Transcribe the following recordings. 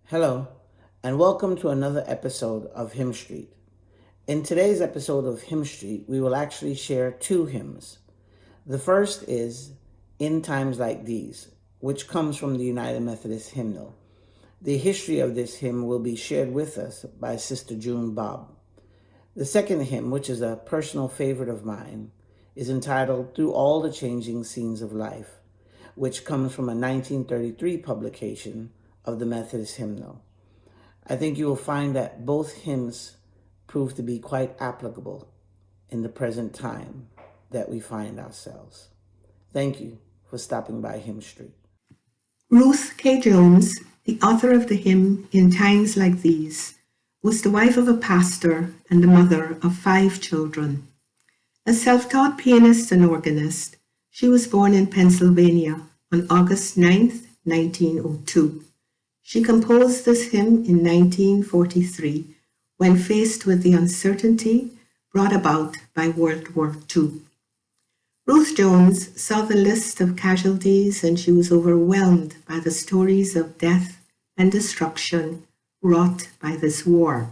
Hello, and welcome to another episode of Hymn Street. In today's episode of Hymn Street, we will actually share two hymns. The first is In Times Like These, which comes from the United Methodist Hymnal. The history of this hymn will be shared with us by Sister June Bob. The second hymn, which is a personal favorite of mine, is entitled Through All the Changing Scenes of Life, which comes from a 1933 publication of the Methodist Hymnal. I think you will find that both hymns prove to be quite applicable in the present time that we find ourselves. Thank you for stopping by Hymn Street. Ruth K. Jones, the author of the hymn In Times Like These, was the wife of a pastor and the mother of 5 children. A self-taught pianist and organist, she was born in Pennsylvania on August 9, 1902. She composed this hymn in 1943 when faced with the uncertainty brought about by World War II. Ruth Jones saw the list of casualties and she was overwhelmed by the stories of death and destruction wrought by this war.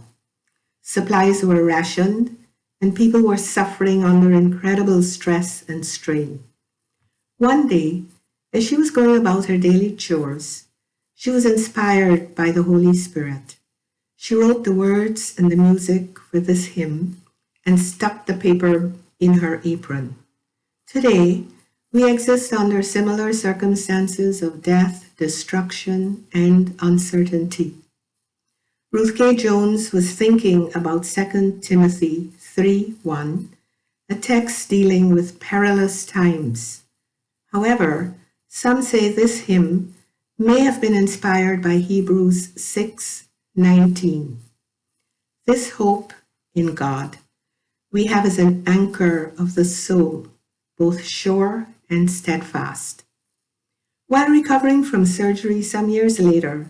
Supplies were rationed and people were suffering under incredible stress and strain. One day, as she was going about her daily chores, she was inspired by the Holy Spirit. She wrote the words and the music for this hymn and stuck the paper in her apron. Today, we exist under similar circumstances of death, destruction, and uncertainty. Ruth K. Jones was thinking about 2 Timothy 3:1, a text dealing with perilous times. However, some say this hymn may have been inspired by Hebrews 6:19. This hope in God we have as an anchor of the soul, both sure and steadfast. While recovering from surgery some years later,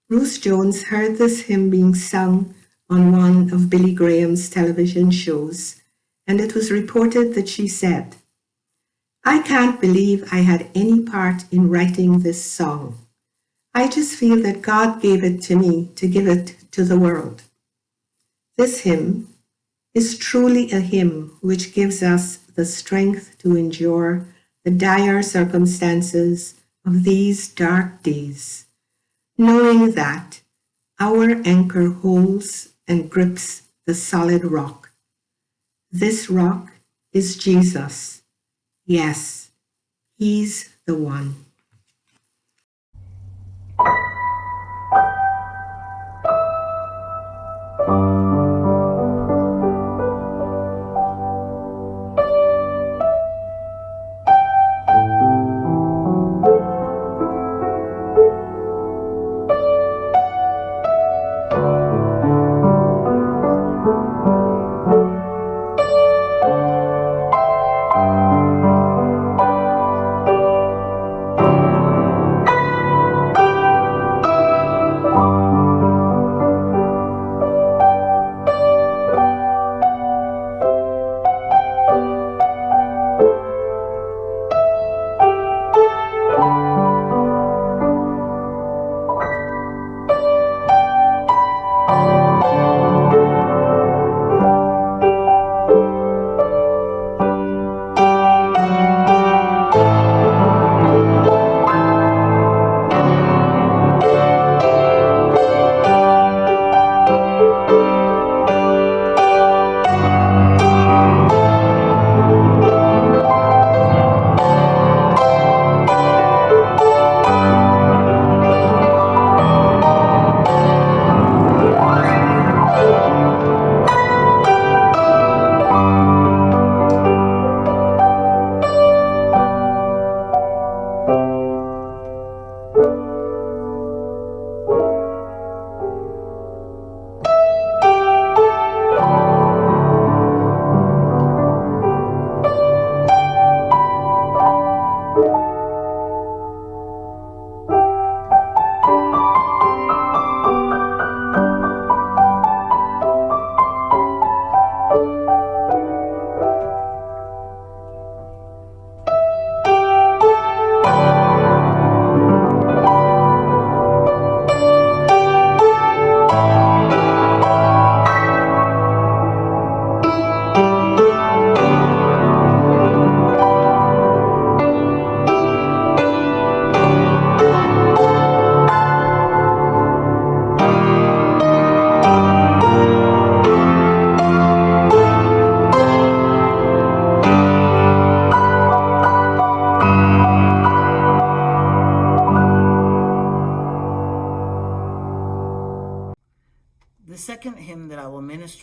Ruth Jones heard this hymn being sung on one of Billy Graham's television shows, and it was reported that she said, "I can't believe I had any part in writing this song. I just feel that God gave it to me to give it to the world." This hymn is truly a hymn which gives us the strength to endure the dire circumstances of these dark days, knowing that our anchor holds and grips the solid rock. This rock is Jesus. Yes, He's the one.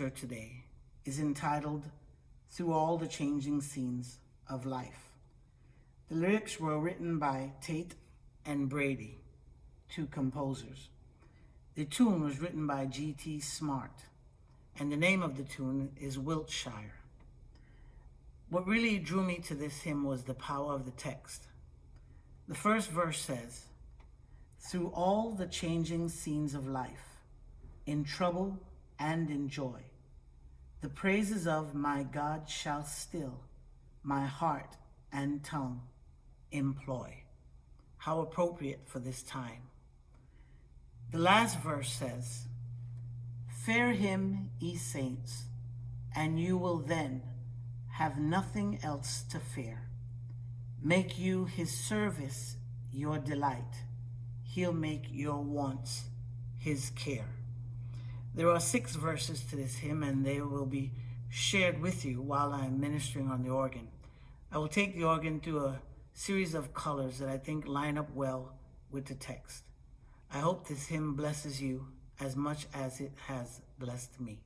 scripture today is entitled, Through All the Changing Scenes of Life. The lyrics were written by Tate and Brady, two composers. The tune was written by G.T. Smart, and the name of the tune is Wiltshire. What really drew me to this hymn was the power of the text. The first verse says, through all the changing scenes of life, in trouble and in joy, the praises of my God shall still my heart and tongue employ. How appropriate for this time. The last verse says, fear him, ye saints, and you will then have nothing else to fear. Make you his service your delight. He'll make your wants his care. There are 6 verses to this hymn, and they will be shared with you while I'm ministering on the organ. I will take the organ through a series of colors that I think line up well with the text. I hope this hymn blesses you as much as it has blessed me.